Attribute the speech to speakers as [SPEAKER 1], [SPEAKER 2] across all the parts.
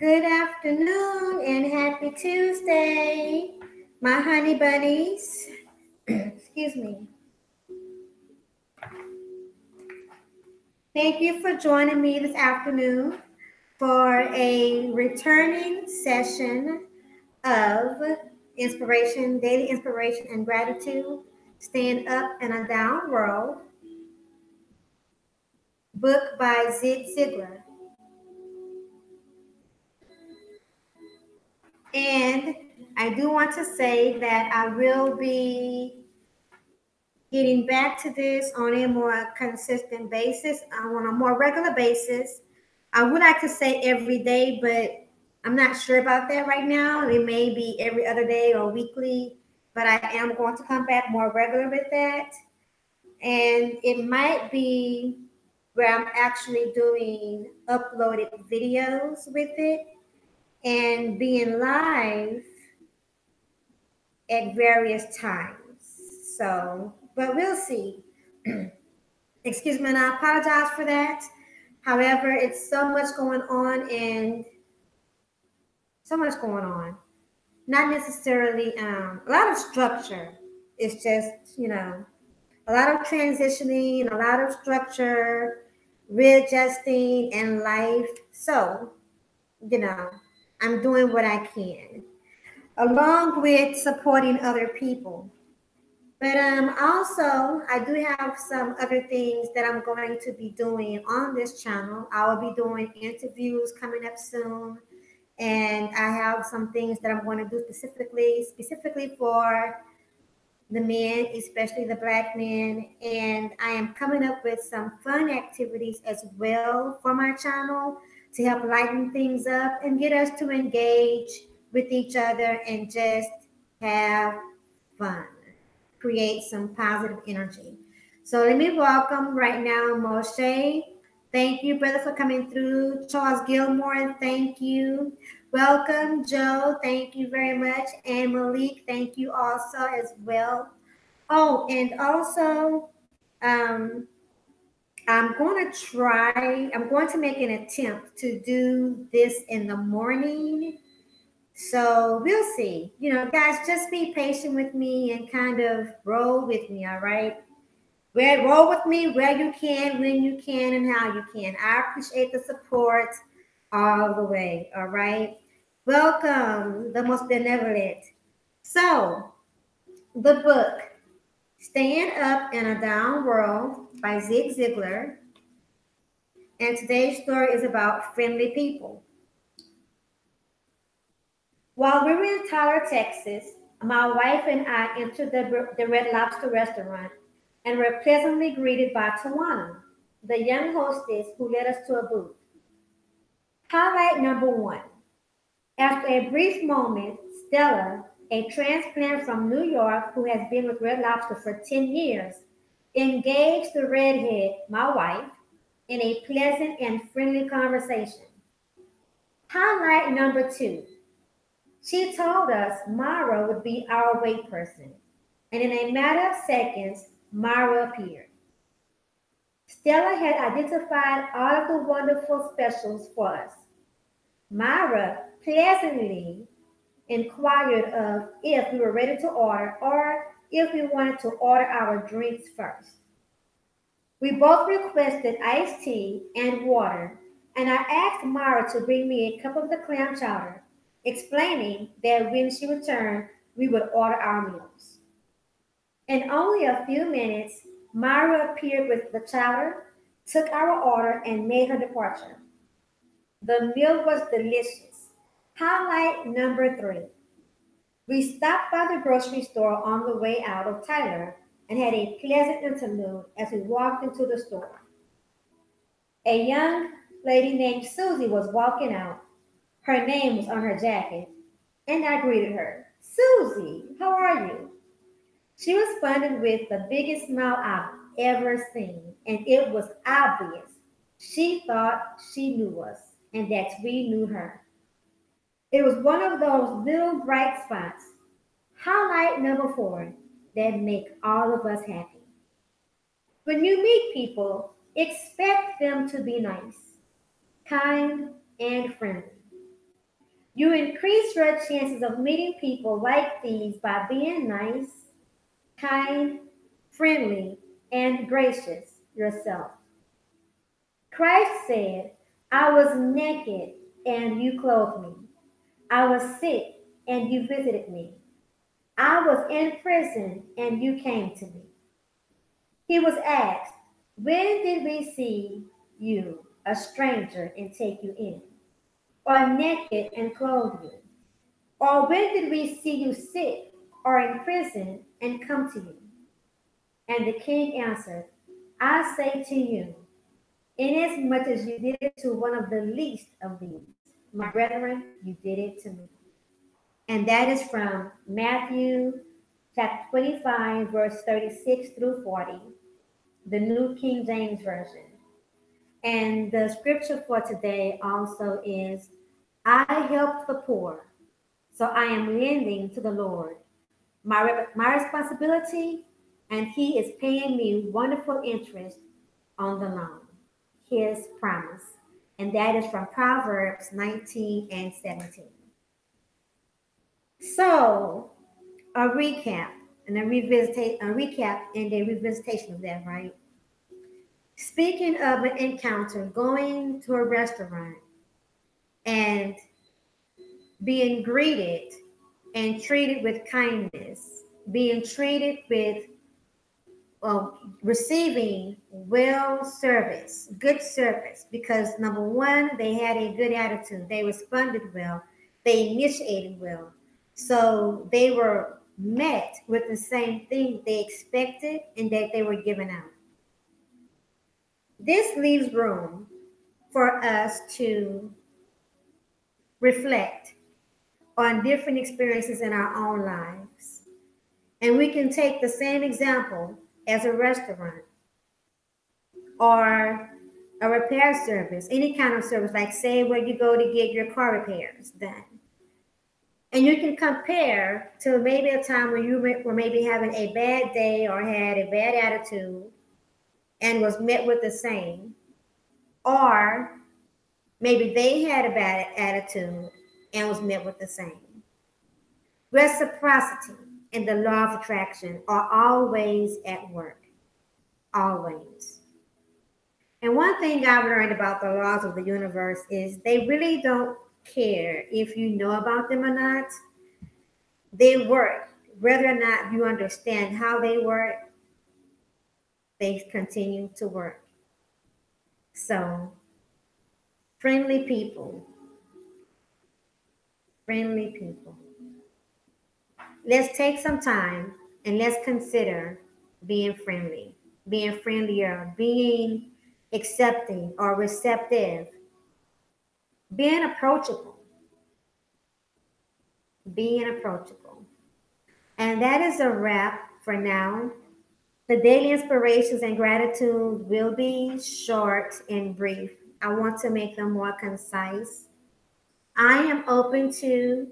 [SPEAKER 1] Good afternoon and happy Tuesday, my honey bunnies. Excuse me. Thank you for joining me this afternoon for a returning session of inspiration, daily inspiration and gratitude, Stand Up in a Down World, book by Zig Ziglar. And I do want to say that I will be getting back to this on a more consistent basis, on a more regular basis. I would like to say every day, but I'm not sure about that right now. It may be every other day or weekly, but I am going to come back more regular with that. And it might be where I'm actually doing uploaded videos with it and being live at various times. So, but we'll see. Excuse me, and I apologize for that. However, it's so much going on and so much going on. Not necessarily a lot of structure. It's just, a lot of transitioning, a lot of structure, readjusting in life. So, you know, I'm doing what I can, along with supporting other people. But also, I do have some other things that I'm going to be doing on this channel. I will be doing interviews coming up soon, and I have some things that I'm going to do specifically for the men, especially the Black men. And I am coming up with some fun activities as well for my channel to help lighten things up and get us to engage with each other and just have fun, create some positive energy. So let me welcome right now Moshe. Thank you, brother, for coming through. Charles Gilmore, thank you. Welcome, Joe. Thank you very much. And Malik, thank you also as well. Oh, and also, um, I'm going to make an attempt to do this in the morning. So we'll see. Guys, just be patient with me and kind of roll with me, all right? Roll with me where you can, when you can, and how you can. I appreciate the support all the way, all right? Welcome, the most benevolent. So, the book, Stand Up in a Down World by Zig Ziglar. And today's story is about friendly people. While we were in Tyler, Texas, my wife and I entered the Red Lobster restaurant and were pleasantly greeted by Tawana, the young hostess who led us to a booth. Highlight number one. After a brief moment, Stella, a transplant from New York who has been with Red Lobster for 10 years, engaged the redhead, my wife, in a pleasant and friendly conversation. Highlight number two. She told us Mara would be our wait person, and in a matter of seconds, Mara appeared. Stella had identified all of the wonderful specials for us. Mara pleasantly inquired of if we were ready to order or if we wanted to order our drinks first. We both requested iced tea and water, and I asked Mara to bring me a cup of the clam chowder, explaining that when she returned, we would order our meals. In only a few minutes, Mara appeared with the chowder, took our order, and made her departure. The meal was delicious. Highlight number three. We stopped by the grocery store on the way out of Tyler and had a pleasant interlude as we walked into the store. A young lady named Susie was walking out. Her name was on her jacket, and I greeted her. Susie, how are you? She responded with the biggest smile I've ever seen, and it was obvious she thought she knew us and that we knew her. It was one of those little bright spots, highlight number four, that make all of us happy. When you meet people, expect them to be nice, kind, and friendly. You increase your chances of meeting people like these by being nice, kind, friendly, and gracious yourself. Christ said, I was naked and you clothed me. I was sick and you visited me. I was in prison and you came to me. He was asked, when did we see you, a stranger, and take you in? Or naked and clothe you? Or when did we see you sick or in prison and come to you? And the king answered, I say to you, inasmuch as you did it to one of the least of these, my brethren, you did it to me. And that is from Matthew chapter 25, verse 36 through 40, the New King James Version. And the scripture for today also is, I helped the poor, so I am lending to the Lord. My responsibility, and he is paying me wonderful interest on the loan. His promise. And that is from Proverbs 19 and 17. So, a recap and a recap and a revisitation of that, right? Speaking of an encounter, going to a restaurant and being greeted and treated with kindness, being treated with receiving good service, because number one, they had a good attitude, they responded well, they initiated well, so they were met with the same thing they expected and that they were given out. This leaves room for us to reflect on different experiences in our own lives. And we can take the same example as a restaurant or a repair service, any kind of service, like say where you go to get your car repairs done. And you can compare to maybe a time when you were maybe having a bad day or had a bad attitude and was met with the same. Or maybe they had a bad attitude and was met with the same. Reciprocity and the law of attraction are always at work. Always. And one thing I've learned about the laws of the universe is they really don't care if you know about them or not. They work. Whether or not you understand how they work, they continue to work. So, friendly people. Friendly people. Let's take some time and let's consider being friendly, being friendlier, being accepting or receptive, being approachable, being approachable. And that is a wrap for now. The daily inspirations and gratitude will be short and brief. I want to make them more concise. I am open to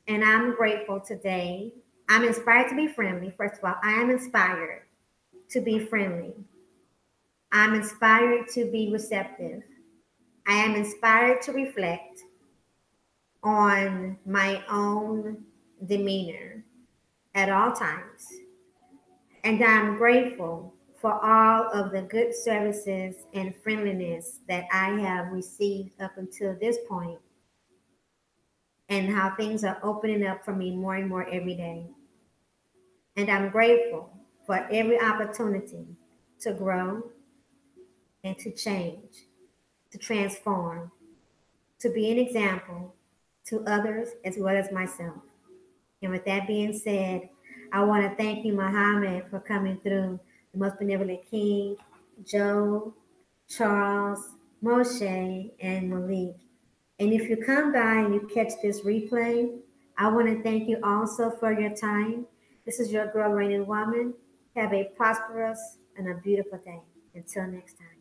[SPEAKER 1] and I'm grateful today. I'm inspired to be friendly. First of all, I am inspired to be friendly. I'm inspired to be receptive. I am inspired to reflect on my own demeanor at all times. And I'm grateful for all of the good services and friendliness that I have received up until this point, and how things are opening up for me more and more every day. And I'm grateful for every opportunity to grow and to change, to transform, to be an example to others as well as myself. And with that being said, I want to thank you, Muhammad, for coming through, the most benevolent King, Joe, Charles, Moshe, and Malik. And if you come by and you catch this replay, I want to thank you also for your time. This is your girl, Rainy Woman. Have a prosperous and a beautiful day. Until next time.